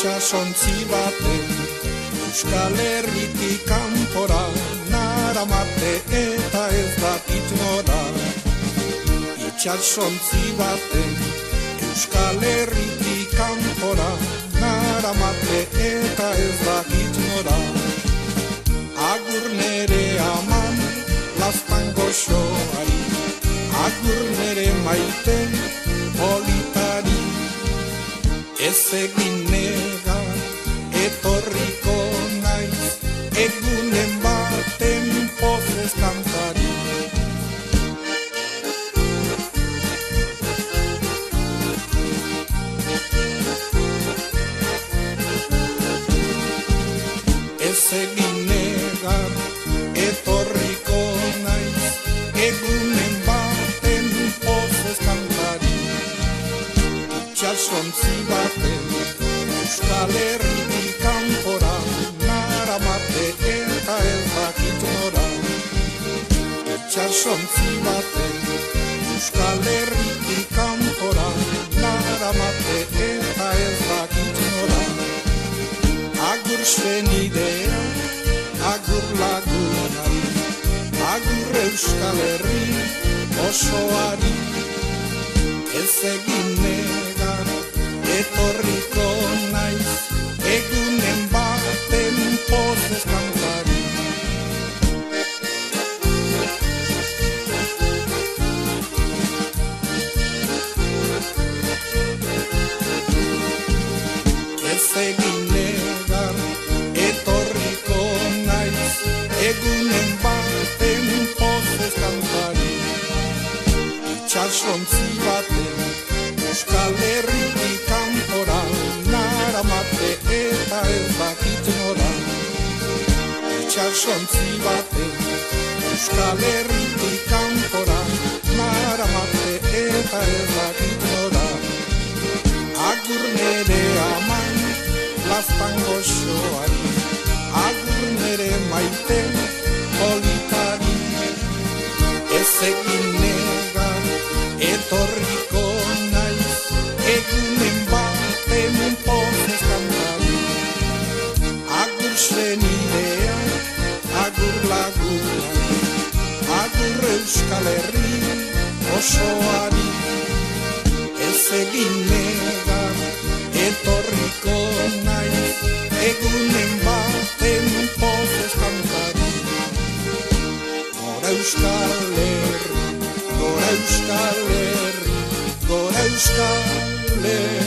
itxasontzi baten Euskal Herritik kanpora naramate eta ez dakit nora. Itxasontzi baten Euskal Herritik kanpora naramate eta ez dakit nora. Agur nere aman lastan goxoari, agur nere maite politari. Ez egin negar, etorriko naiz, egunen baten pozez kantari. Ez egin negar, etorriko naiz, egunen baten pozez kantari. Itxasontzi baten Euskal Herritik kanpora naramate eta ez dakit nora. Itxasontzi baten Euskal Herritik kanpora naramate eta ez dakit nora. Agur senidea, agur lagunari, agur Euskal Herri osoari. Ez egin negar, etorriko naiz, egunen baten pozez kantari. Ez egin negar, etorriko naiz, egunen baten pozez kantari. Itxasontzi baten Euskal Herritik kanpora naramate eta ez dakit nora. Itxasontzi baten Euskal Herritik kanpora naramate eta ez dakit nora. Agur nere aman lastan goxoari, agur nere maite politari. Ez egin negar, etorriko naiz, egunen baten pozez kantari. Agur senidea, agur lagunari, agur Euskal Herri osoari. Ez egin negar, etorriko naiz, egunen baten pozez kantari. Gora Euskal Herri, gora Euskal Herri, gora Euskal Herri.